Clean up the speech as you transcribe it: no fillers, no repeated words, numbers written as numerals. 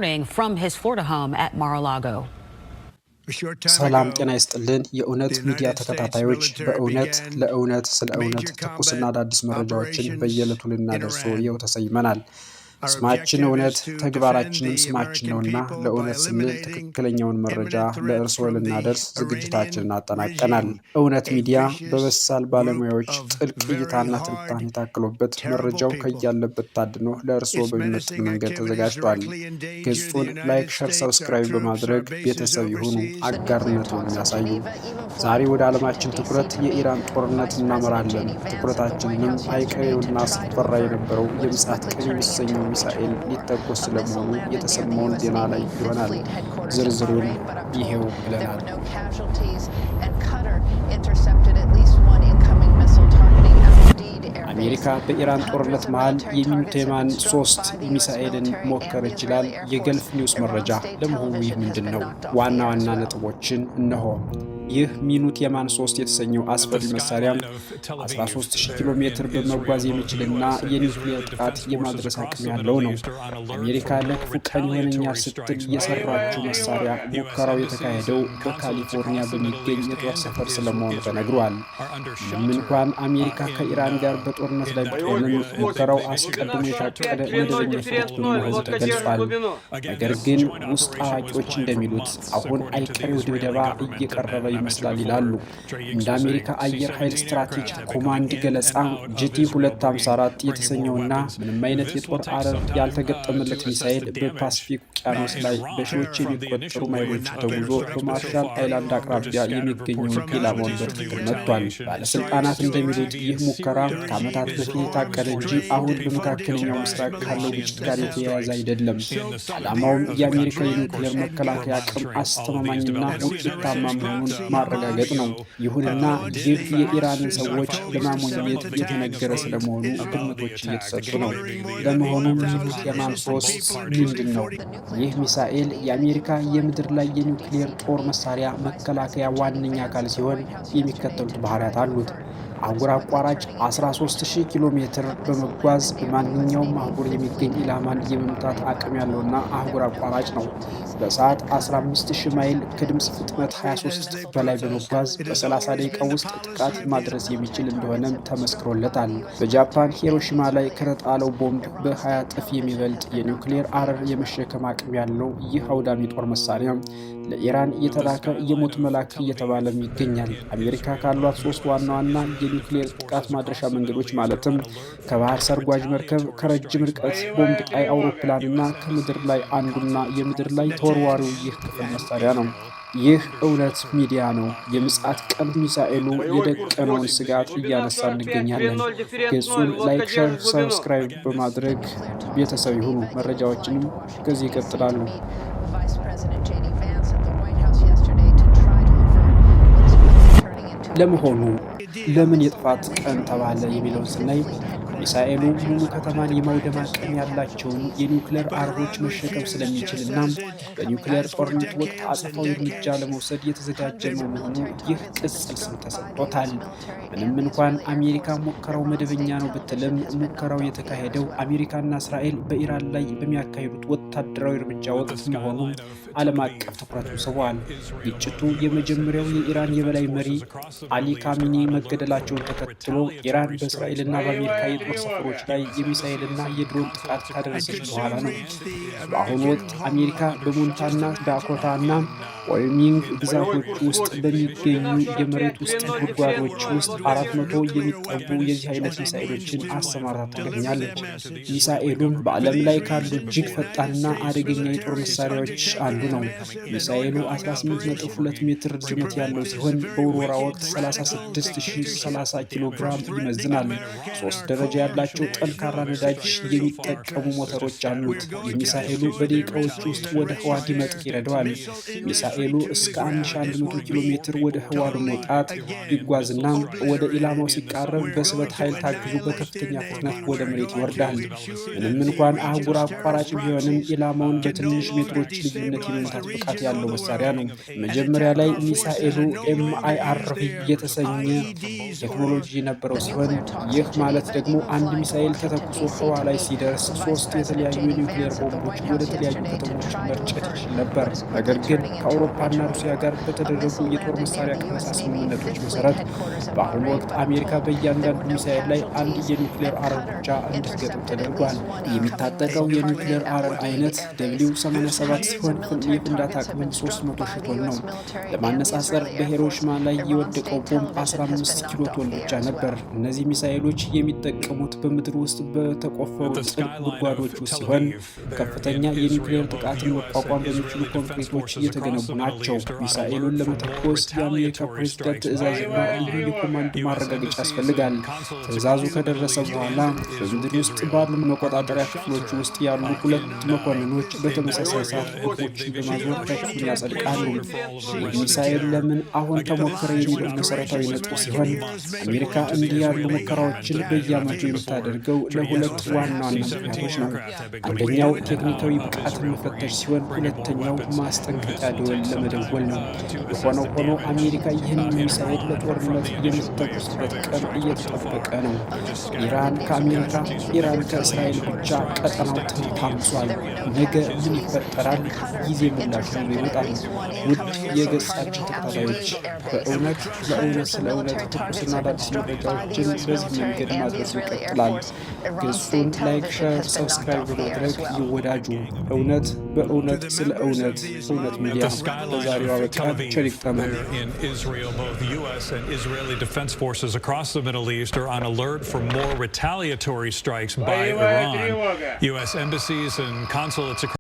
From his Florida home at Mar-a-Lago. ሰላም ጤና ይስጥልን የእውነት ሚዲያ ተከታታዮች በእውነት ለእውነት ስለ እውነት ትኩስና አዳዲስ መረጃዎችን በየዕለቱ ልናደርሰው ይኸው ተሰይመናል። ስማችን እውነት ተግባራችንም ስማችን ነውና ለእውነት ስንል ትክክለኛውን መረጃ ለእርስዎ ልናደርስ ዝግጅታችንን አጠናቀናል። እውነት ሚዲያ በበሳል ባለሙያዎች ጥልቅ እይታና ትንታኔ ታክሎበት መረጃው ከያለበት ታድኖ ለእርስዎ በሚመጥን መንገድ ተዘጋጅቷል። ገጹን ላይክ፣ ሼር፣ ሰብስክራይብ በማድረግ ቤተሰብ ይሁኑ፣ አጋርነቱን ያሳዩ። ዛሬ ወደ ዓለማችን ትኩረት የኢራን ጦርነት እናመራለን። ትኩረታችንንም አይቀሬውና ሲፈራ የነበረው የምጽአት ቀን የሚሰኘው ሚሳኤል ሊተኮስ ስለመሆኑ የተሰማውን ዜና ላይ ይሆናል። ዝርዝሩን ይሄው ብለናል። አሜሪካ በኢራን ጦርነት መሃል የሚኑቴማን 3 ሚሳኤልን ሞከረ ይችላል። የገልፍ ኒውስ መረጃ። ለመሆኑ ይህ ምንድነው? ዋና ዋና ነጥቦችን እነሆ። ይህ ሚኑቴማን 3 የተሰኘው አስፈሪ መሳሪያ 13000 ኪሎ ሜትር በመጓዝ የሚችልና የኒውክሌር ጥቃት የማድረስ አቅም ያለው ነው። አሜሪካ ለክፉ ቀን ይሆነኛል ስትል የሰራችው መሳሪያ ሙከራው የተካሄደው በካሊፎርኒያ በሚገኝ የጦር ሰፈር ስለመሆኑ ተነግሯል። ምንም እንኳን አሜሪካ ከኢራን ጋር በጦርነት ላይ ብትሆንም ሙከራው አስቀድሞ የታቀደ መደበኛ ሂደት በመሆኑ ተገልጿል። ነገር ግን ውስጥ አዋቂዎች እንደሚሉት አሁን አይቀሬው ድብደባ እየቀረበ ይመስላል ይላሉ። እንደ አሜሪካ አየር ኃይል ስትራቴጂክ ኮማንድ ገለጻ GT254 የተሰኘውና ምንም አይነት የጦር አረር ያልተገጠመለት ሚሳኤል በፓሲፊክ ውቅያኖስ ላይ በሺዎች የሚቆጠሩ ማይሎች ተጉዞ በማርሻል አይላንድ አቅራቢያ የሚገኘውን ኢላማውን በትክክል መጥቷል። ባለስልጣናት እንደሚሉት ይህ ሙከራ ከዓመታት በፊት የታቀደ እንጂ አሁን በመካከለኛው ምስራቅ ካለው ግጭት ጋር የተያያዘ አይደለም። ዓላማውም የአሜሪካ የኒውክሌር መከላከያ አቅም አስተማማኝና ውጤታማ መሆኑን ማረጋገጥ ነው። ይሁንና ይህ የኢራንን ሰዎች ለማሞኘት የተነገረ ስለመሆኑ ግምቶች እየተሰጡ ነው። ለመሆኑ ሚኑቴማን 3 ምንድን ነው? ይህ ሚሳኤል የአሜሪካ የምድር ላይ የኒውክሌር ጦር መሳሪያ መከላከያ ዋነኛ አካል ሲሆን የሚከተሉት ባህሪያት አሉት። አህጉር አቋራጭ 13000 ኪሎ ሜትር በመጓዝ በማንኛውም አህጉር የሚገኝ ኢላማን የመምታት አቅም ያለውና አህጉር አቋራጭ ነው። በሰዓት 15000 ማይል ከድምፅ ፍጥነት 23 እጥፍ በላይ በመጓዝ በ30 ደቂቃ ውስጥ ጥቃት ማድረስ የሚችል እንደሆነም ተመስክሮለታል። በጃፓን ሂሮሺማ ላይ ከተጣለው ቦምብ በ20 እጥፍ የሚበልጥ የኒውክሌር አረር የመሸከም አቅም ያለው ይህ አውዳሚ ጦር መሳሪያ ለኢራን የተላከ የሞት መልአክ እየተባለም ይገኛል። አሜሪካ ካሏት 3 ዋና ዋና የኒውክሌር ጥቃት ማድረሻ መንገዶች ማለትም ከባህር ሰርጓጅ መርከብ፣ ከረጅም ርቀት ቦምብ ጣይ አውሮፕላንና ከምድር ላይ አንዱና የምድር ላይ ተወርዋሪው ይህ ክፍል መሳሪያ ነው። ይህ እውነት ሚዲያ ነው። የምጽአት ቀን ሚሳኤሉ የደቀነውን ስጋት እያነሳ እንገኛለን። ገጹን ላይክ፣ ሼር፣ ሰብስክራይብ በማድረግ ቤተሰብ ይሁኑ። መረጃዎችንም ከዚህ ይቀጥላሉ። ለመሆኑ ለምን የጥፋት ቀን ተባለ የሚለውን ስናይ ሚሳኤሉ ሙሉ ከተማን የማውደም አቅም ያላቸውን የኒውክሌር አረሮች መሸከም ስለሚችልና በኒውክሌር ጦርነት ወቅት አጸፋዊ እርምጃ ለመውሰድ የተዘጋጀ መሆኑ ይህ ቅጽል ስም ተሰጥቶታል። ምንም እንኳን አሜሪካ ሙከራው መደበኛ ነው ብትልም ሙከራው የተካሄደው አሜሪካና እስራኤል በኢራን ላይ በሚያካሂዱት ወታደራዊ እርምጃ ወቅት መሆኑ ዓለም አቀፍ ትኩረቱን ስቧል። ግጭቱ የመጀመሪያው የኢራን የበላይ መሪ አሊ ካሚኒ መገደላቸውን ተከትሎ ኢራን በእስራኤልና በአሜሪካ የጦር ሰፈሮች ላይ የሚሳኤልና የድሮን ጥቃት ካደረሰች በኋላ ነው። በአሁኑ ወቅት አሜሪካ በሞንታና ዳኮታና ዋዮሚንግ ግዛቶች ውስጥ በሚገኙ የመሬት ውስጥ ጉድጓዶች ውስጥ 400 የሚጠጉ የዚህ አይነት ሚሳኤሎችን አሰማርታ ትገኛለች። ሚሳኤሉም በዓለም ላይ ካሉ እጅግ ፈጣንና አደገኛ የጦር መሳሪያዎች አንዱ ነው። ሚሳኤሉ 18.2 ሜትር ርዝመት ያለው ሲሆን በውርወራ ወቅት 36030 ኪሎ ግራም ይመዝናል። 3 ደረጃ ያላቸው ጠንካራ ነዳጅ የሚጠቀሙ ሞተሮች አሉት። የሚሳኤሉ በደቂቃዎች ውስጥ ወደ ህዋ ሊመጥቅ ይረዳዋል። ሚሳኤሉ እስከ 1100 ኪሎ ሜትር ወደ ህዋ ለመውጣት ይጓዝና ወደ ኢላማው ሲቃረብ በስበት ኃይል ታግዞ በከፍተኛ ፍጥነት ወደ መሬት ይወርዳል። ምንም እንኳን አህጉር አቋራጭ ቢሆንም ኢላማውን በትንሽ ሜትሮች ልዩነት የመምታት ብቃት ያለው መሳሪያ ነው። መጀመሪያ ላይ ሚሳኤሉ MIRV የተሰኘ ቴክኖሎጂ የነበረው ሲሆን ይህ ማለት ደግሞ አንድ ሚሳኤል ተተኩሶ ህዋ ላይ ሲደርስ 3 የተለያዩ የኒውክሌር ቦምቦች ወደ ተለያዩ ከተሞች መርጨት ይችል ነበር። ነገር ግን ከአውሮፓና ሩሲያ ጋር በተደረጉ የጦር መሳሪያ ቅነሳ ስምምነቶች መሰረት በአሁኑ ወቅት አሜሪካ በእያንዳንዱ ሚሳኤል ላይ አንድ የኒውክሌር አረር ብቻ እንድትገጥም ተደርጓል። የሚታጠቀው የኒውክሌር አረር አይነት W87 ሲሆን የፍንዳታ አቅምም 300 ሺህ ቶን ነው። ለማነጻጸር በሂሮሺማ ላይ የወደቀው ቦምብ 15 ኪሎ ቶን ብቻ ነበር። እነዚህ ሚሳኤሎች የሚጠቀሙት በምድር ውስጥ በተቆፈሩ ጥልቅ ጉድጓዶች ውስጥ ሲሆን ከፍተኛ የኒውክሌር ጥቃትን መቋቋም በሚችሉ ኮንክሪቶች እየተገነቡ ናቸው። ሚሳኤሉን ለመተኮስ የአሜሪካ ፕሬዝዳንት ትዕዛዝና ልዩ የኮማንድ ማረጋገጫ ያስፈልጋል። ትዕዛዙ ከደረሰ በኋላ በምድር ውስጥ ባሉ መቆጣጠሪያ ክፍሎች ውስጥ ያሉ 2 መኮንኖች በተመሳሳይ ሰዓት ቦምቦችን በማዞር ተኩሱን ያጸድቃሉ። ይህ ሚሳኤል ለምን አሁን ተሞከረ የሚለው መሰረታዊ ነጥብ ሲሆን አሜሪካ እንዲህ ያሉ ሙከራዎችን በየዓመቱ የምታደርገው ለሁለት ዋና ምክንያቶች ነው። አንደኛው ቴክኒካዊ ብቃትን መፈተሽ ሲሆን፣ ሁለተኛው ማስጠንቀቂያ ደወል ለመደወል ነው። የሆነው ሆኖ አሜሪካ ይህን ሚሳኤል ለጦርነት የምትተኩስበት ቀን እየተጠበቀ ነው። ኢራን ከአሜሪካ፣ ኢራን ከእስራኤል ብቻ ቀጠናው ታምሷል። ነገ ምን ይፈጠራል? ጊዜ ምላሽ ነው ይመጣል። ውድ የገጻችን ተከታታዮች በእውነት ለእውነት ስለ እውነት ትኩስና አዳዲስ መረጃዎችን በዚህ መንገድ ማድረሱ ይቀጥላል። ገጹን ላይክ፣ ሸር፣ ሰብስክራይብ በማድረግ ይወዳጁ። እውነት በእውነት ስለ እውነት እውነት ሚዲያ በዛሬው አበቃ። ቸር ይግጠመን። Both U.S. and Israeli defense forces across the Middle East are on alert for more retaliatory strikes by Iran. U.S. embassies and consulates across